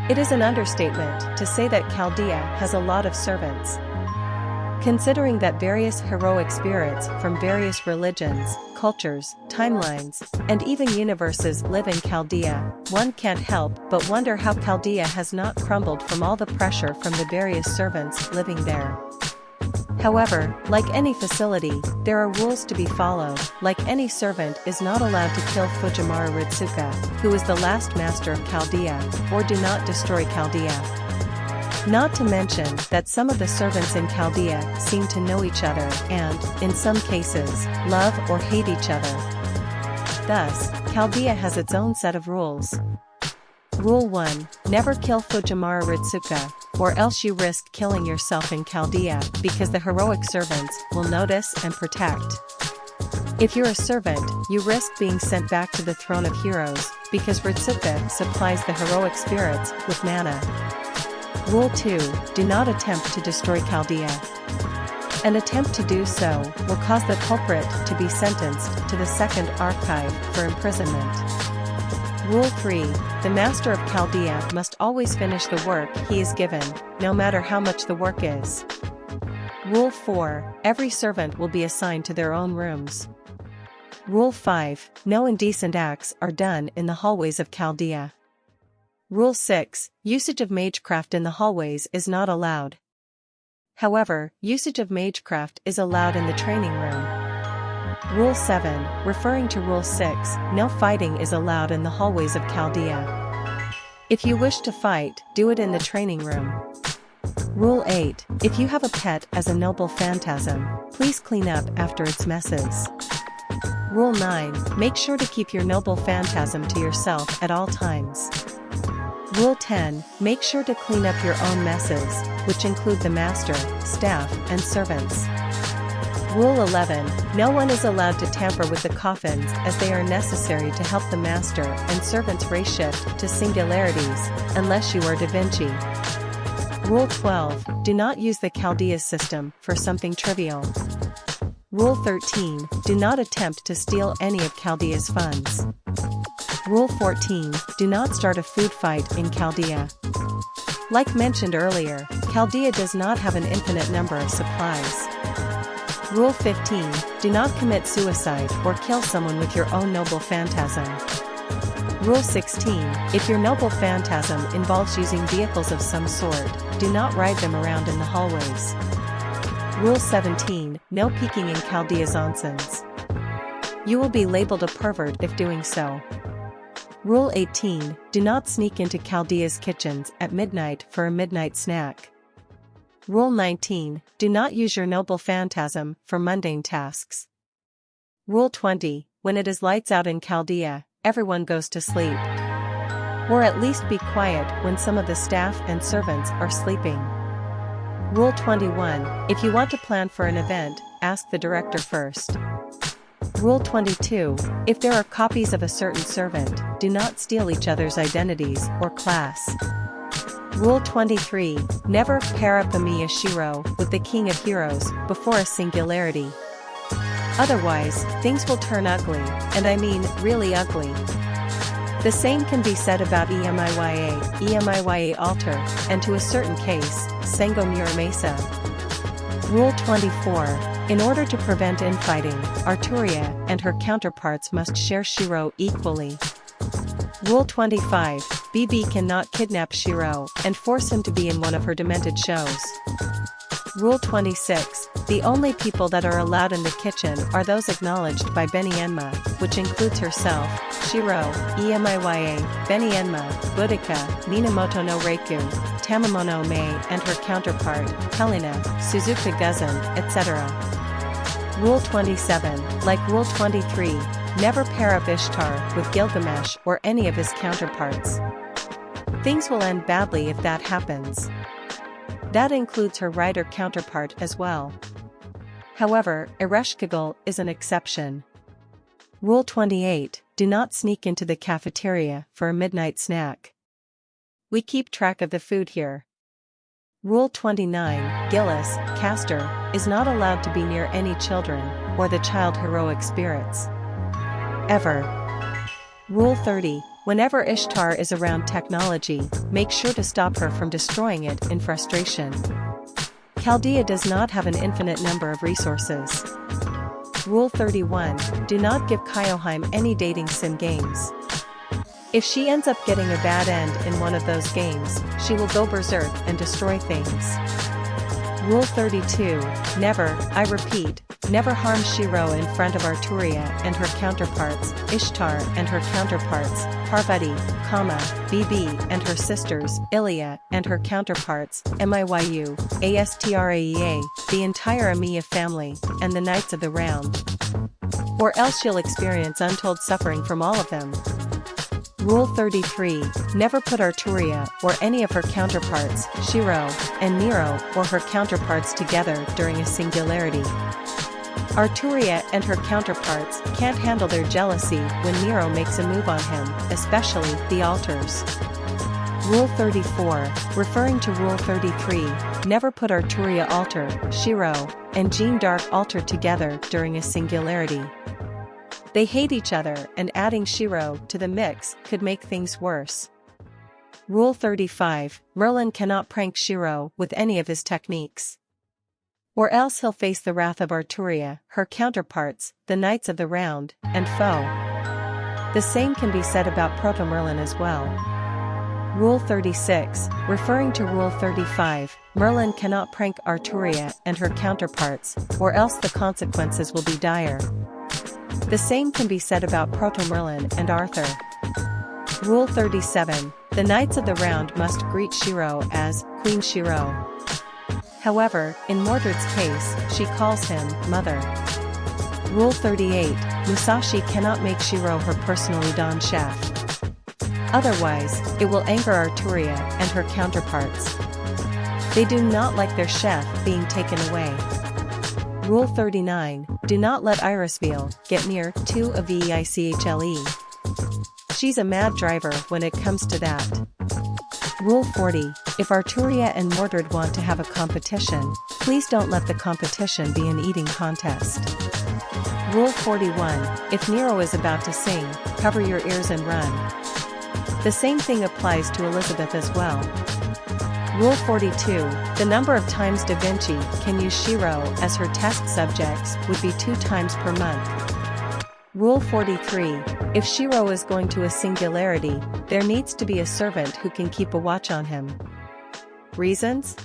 It is an understatement to say that Chaldea has a lot of servants. Considering that various heroic spirits from various religions, cultures, timelines, and even universes live in Chaldea, one can't help but wonder how Chaldea has not crumbled from all the pressure from the various servants living there. However, like any facility, there are rules to be followed. Like any servant is not allowed to kill Fujiwara Ritsuka, who is the last master of Chaldea, or do not destroy Chaldea. Not to mention that some of the servants in Chaldea seem to know each other and, in some cases, love or hate each other. Thus, Chaldea has its own set of rules. Rule 1. Never kill Fujiwara Ritsuka, or else you risk killing yourself in Chaldea because the heroic servants will notice and protect. If you're a servant, you risk being sent back to the throne of heroes because Ritsuka supplies the heroic spirits with mana. Rule 2. Do not attempt to destroy Chaldea. An attempt to do so will cause the culprit to be sentenced to the second archive for imprisonment. Rule 3. The master of Chaldea must always finish the work he is given, no matter how much the work is. Rule 4. Every servant will be assigned to their own rooms. Rule 5. No indecent acts are done in the hallways of Chaldea. Rule 6. Usage of magecraft in the hallways is not allowed. However, usage of magecraft is allowed in the training room. Rule 7. Referring to Rule 6, no fighting is allowed in the hallways of Chaldea. If you wish to fight, do it in the training room. Rule 8. If you have a pet as a noble phantasm, please clean up after its messes. Rule 9. Make sure to keep your noble phantasm to yourself at all times. Rule 10. Make sure to clean up your own messes, which include the master, staff, and servants. Rule 11. No one is allowed to tamper with the coffins as they are necessary to help the master and servants race shift to singularities, unless you are Da Vinci. Rule 12. Do not use the Chaldea system for something trivial. Rule 13. Do not attempt to steal any of Chaldea's funds. Rule 14. Do not start a food fight in Chaldea. Like mentioned earlier, Chaldea does not have an infinite number of supplies. Rule 15. Do not commit suicide or kill someone with your own noble phantasm. Rule 16. If your noble phantasm involves using vehicles of some sort, do not ride them around in the hallways. Rule 17. No peeking in Chaldea's onsens. You will be labeled a pervert if doing so. Rule 18. Do not sneak into Chaldea's kitchens at midnight for a midnight snack. Rule 19. Do not use your noble phantasm for mundane tasks. Rule 20. When it is lights out in Chaldea, everyone goes to sleep. Or at least be quiet when some of the staff and servants are sleeping. Rule 21. If you want to plan for an event, ask the director first. Rule 22. If there are copies of a certain servant, do not steal each other's identities or class. Rule 23. Never pair up Emiya Shirou with the King of Heroes before a singularity. Otherwise, things will turn ugly, and I mean really ugly. The same can be said about Emiya Alter, and to a certain case, Sengo Muramasa. Rule 24. In order to prevent infighting, Arturia and her counterparts must share Shirou equally. Rule 25. BB cannot kidnap Shirou and force him to be in one of her demented shows. Rule 26. The only people that are allowed in the kitchen are those acknowledged by Benienma, which includes herself, Shirou, Emiya, Benienma, Boudica, Minamoto no Reiku, Tamamono Mei and her counterpart, Helena, Suzuka Guzan, etc. Rule 27. Like Rule 23, never pair up Ishtar with Gilgamesh or any of his counterparts. Things will end badly if that happens. That includes her writer counterpart as well. However, Ereshkigal is an exception. Rule 28. Do not sneak into the cafeteria for a midnight snack. We keep track of the food here. Rule 29. Gillis, Castor, is not allowed to be near any children, or the child heroic spirits. Ever. Rule 30. Whenever Ishtar is around technology, make sure to stop her from destroying it in frustration. Chaldea does not have an infinite number of resources. Rule 31. Do not give Kyoheim any dating sim games. If she ends up getting a bad end in one of those games, she will go berserk and destroy things. Rule 32. Never, I repeat, never harm Shirou in front of Arturia and her counterparts, Ishtar and her counterparts, Parvati, Bibi and her sisters, Iliya and her counterparts, Miyu, Astraea, the entire Emiya family, and the Knights of the Round. Or else you'll experience untold suffering from all of them. Rule 33. Never put Arturia or any of her counterparts, Shirou, and Nero or her counterparts together during a singularity. Arturia and her counterparts can't handle their jealousy when Nero makes a move on him, especially the altars. Rule 34. Referring to Rule 33, never put Arturia altar, Shirou, and Jeanne d'Arc altar together during a singularity. They hate each other, and adding Shirou to the mix could make things worse. Rule 35. Merlin cannot prank Shirou with any of his techniques. Or else he'll face the wrath of Arturia, her counterparts, the Knights of the Round, and foe. The same can be said about Proto-Merlin as well. Rule 36. Referring to Rule 35, Merlin cannot prank Arturia and her counterparts, or else the consequences will be dire. The same can be said about Proto-Merlin and Arthur. Rule 37. The Knights of the Round must greet Shirou as Queen Shirou. However, in Mordred's case, she calls him Mother. Rule 38. Musashi cannot make Shirou her personally donned chef. Otherwise, it will anger Arturia and her counterparts. They do not like their chef being taken away. Rule 39. Do not let Irisveil get near to a Veichle. She's a mad driver when it comes to that. Rule 40. If Arturia and Mordred want to have a competition, please don't let the competition be an eating contest. Rule 41. If Nero is about to sing, cover your ears and run. The same thing applies to Elizabeth as well. Rule 42. The number of times Da Vinci can use Shirou as her test subjects would be 2 times per month. Rule 43. If Shirou is going to a singularity, there needs to be a servant who can keep a watch on him. Reasons?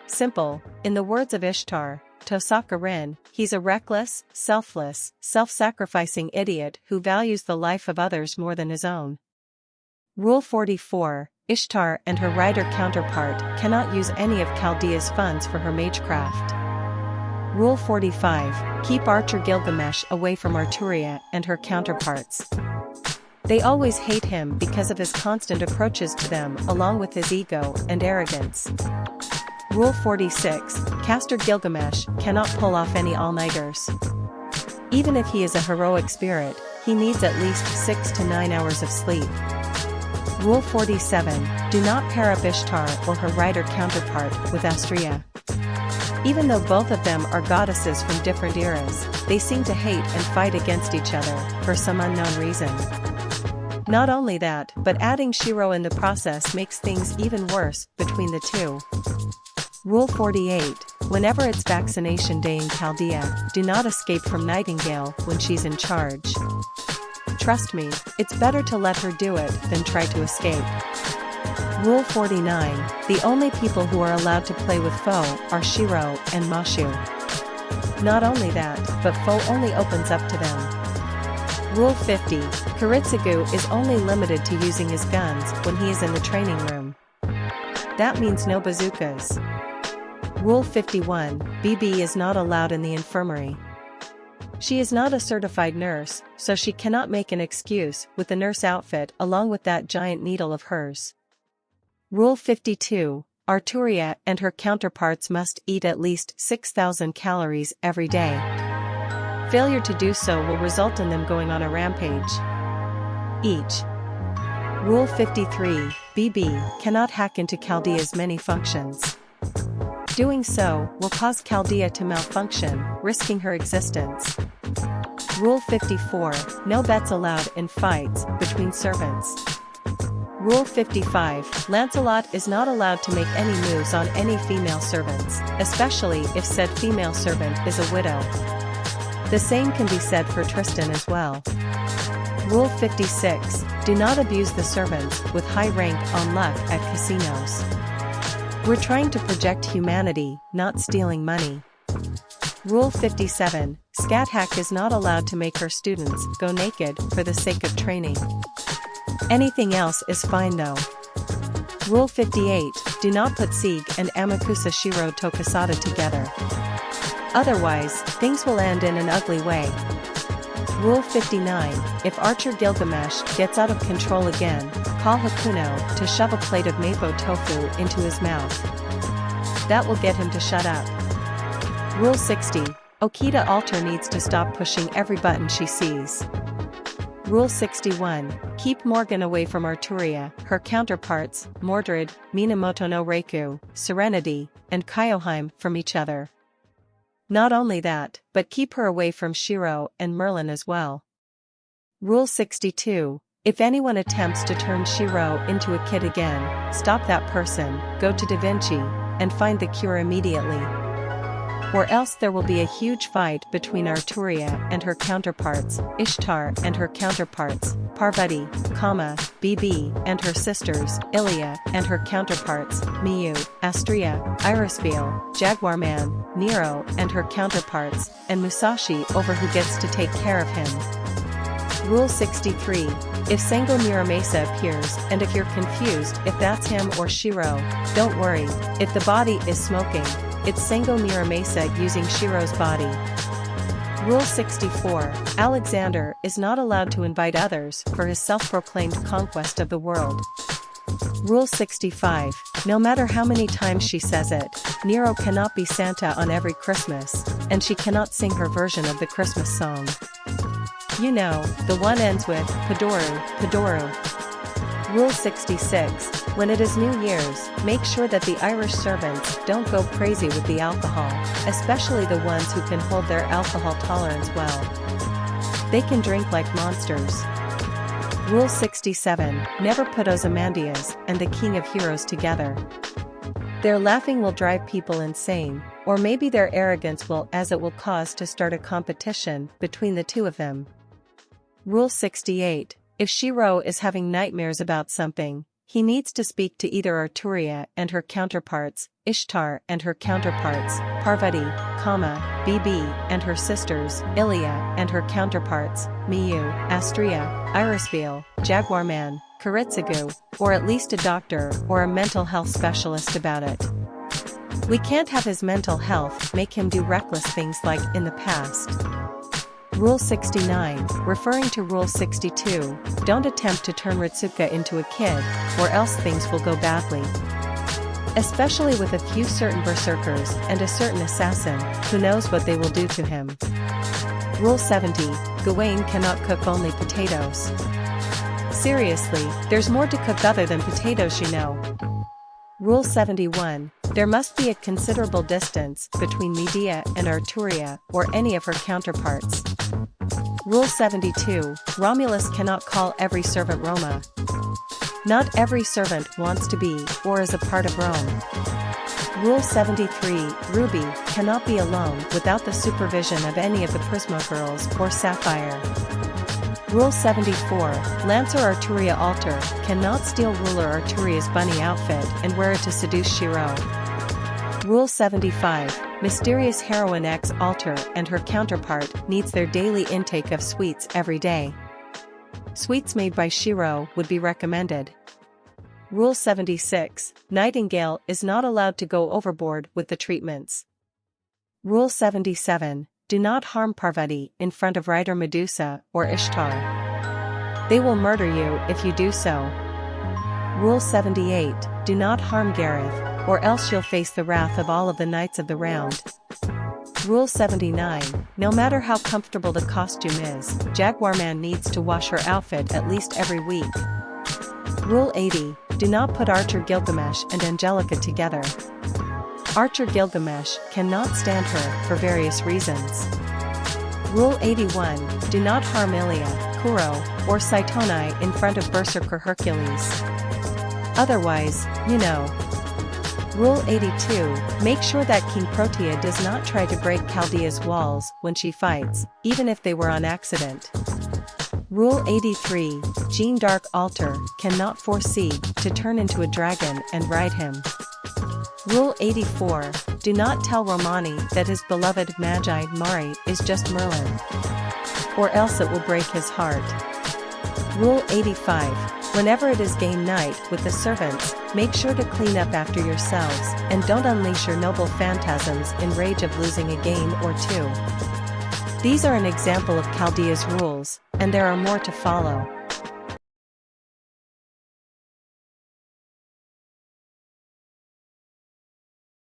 Simple. In the words of Ishtar, Tosaka Rin, he's a reckless, selfless, self-sacrificing idiot who values the life of others more than his own. Rule 44. Ishtar and her rider counterpart cannot use any of Chaldea's funds for her magecraft. Rule 45. Keep Archer Gilgamesh away from Arturia and her counterparts. They always hate him because of his constant approaches to them along with his ego and arrogance. Rule 46. Caster Gilgamesh cannot pull off any all-nighters. Even if he is a heroic spirit, he needs at least 6 to 9 hours of sleep. Rule 47. Do not pair up Ishtar or her rider counterpart with Astrea. Even though both of them are goddesses from different eras, they seem to hate and fight against each other for some unknown reason. Not only that, but adding Shirou in the process makes things even worse between the two. Rule 48. Whenever it's vaccination day in Chaldea, do not escape from Nightingale when she's in charge. Trust me, it's better to let her do it than try to escape. Rule 49. The only people who are allowed to play with foe are Shirou and Mashu. Not only that, but foe only opens up to them. Rule 50. Kiritsugu is only limited to using his guns when he is in the training room. That means no bazookas. Rule 51. Bibi is not allowed in the infirmary. She is not a certified nurse, so she cannot make an excuse with the nurse outfit along with that giant needle of hers. Rule 52. Arturia and her counterparts must eat at least 6,000 calories every day. Failure to do so will result in them going on a rampage. Each. Rule 53. Bibi cannot hack into Chaldea's many functions. Doing so will cause Chaldea to malfunction, risking her existence. Rule 54, no bets allowed in fights between servants. Rule 55, Lancelot is not allowed to make any moves on any female servants, especially if said female servant is a widow. The same can be said for Tristan as well. Rule 56, do not abuse the servants with high rank on luck at casinos. We're trying to project humanity, not stealing money. Rule 57, Scat Hack is not allowed to make her students go naked for the sake of training. Anything else is fine though. Rule 58, do not put Sieg and Emiya Shirou Tokasada together. Otherwise, things will end in an ugly way. Rule 59, if Archer Gilgamesh gets out of control again, call Hakuno to shove a plate of mapo tofu into his mouth. That will get him to shut up. Rule 60, Okita Alter needs to stop pushing every button she sees. Rule 61, keep Morgan away from Arturia, her counterparts, Mordred, Minamoto no Reiku, Serenity, and Kyoheim from each other. Not only that, but keep her away from Shirou and Merlin as well. Rule 62, if anyone attempts to turn Shirou into a kid again, stop that person, go to Da Vinci, and find the cure immediately. Or else there will be a huge fight between Arturia and her counterparts, Ishtar and her counterparts, Parvati, Bibi and her sisters, Ilia and her counterparts, Miyu, Astria, Irisville, Jaguar Man, Nero and her counterparts, and Musashi over who gets to take care of him. Rule 63, if Sango Muramasa appears and if you're confused if that's him or Shirou, don't worry, if the body is smoking, it's Sango Muramasa using Shirou's body. Rule 64, Alexander is not allowed to invite others for his self-proclaimed conquest of the world. Rule 65, no matter how many times she says it, Nero cannot be Santa on every Christmas, and she cannot sing her version of the Christmas song. You know, the one ends with, Padoru, Padoru. Rule 66, when it is New Year's, make sure that the Irish servants don't go crazy with the alcohol, especially the ones who can hold their alcohol tolerance well. They can drink like monsters. Rule 67, never put Ozymandias and the King of Heroes together. Their laughing will drive people insane, or maybe their arrogance will, as it will cause to start a competition between the two of them. Rule 68, if Shirou is having nightmares about something, he needs to speak to either Arturia and her counterparts, Ishtar and her counterparts, Parvati, Bibi and her sisters, Ilia and her counterparts, Miyu, Astria, Irisville, Jaguar Man, Karitsugu, or at least a doctor or a mental health specialist about it. We can't have his mental health make him do reckless things like in the past. Rule 69, referring to Rule 62, don't attempt to turn Ritsuka into a kid, or else things will go badly. Especially with a few certain berserkers and a certain assassin, who knows what they will do to him. Rule 70, Gawain cannot cook only potatoes. Seriously, there's more to cook other than potatoes, you know. Rule 71, there must be a considerable distance between Medea and Arturia or any of her counterparts. Rule 72, Romulus cannot call every servant Roma. Not every servant wants to be or is a part of Rome. Rule 73, Ruby cannot be alone without the supervision of any of the Prisma girls or Sapphire. Rule 74, Lancer Arturia Alter cannot steal ruler Arturia's bunny outfit and wear it to seduce Shirou. Rule 75, Mysterious Heroine X Alter and her counterpart needs their daily intake of sweets every day. Sweets made by Shirou would be recommended. Rule 76, Nightingale is not allowed to go overboard with the treatments. Rule 77, do not harm Parvati in front of Rider Medusa or Ishtar. They will murder you if you do so. Rule 78, do not harm Gareth, or else you'll face the wrath of all of the Knights of the Round. Rule 79, no matter how comfortable the costume is, Jaguar Man needs to wash her outfit at least every week. Rule 80, do not put Archer Gilgamesh and Angelica together. Archer Gilgamesh cannot stand her for various reasons. Rule 81, do not harm Emiya, Shirou, or Saitonai in front of Berserker Hercules. Otherwise, you know. Rule 82, make sure that King Protea does not try to break Chaldea's walls when she fights, even if they were on accident. Rule 83, Jeanne d'Arc Alter cannot foresee to turn into a dragon and ride him. Rule 84, do not tell Romani that his beloved Magi Mari is just Merlin, or else it will break his heart. Rule 85, whenever it is game night with the servants, make sure to clean up after yourselves, and don't unleash your noble phantasms in rage of losing a game or two. These are an example of Chaldea's rules, and there are more to follow.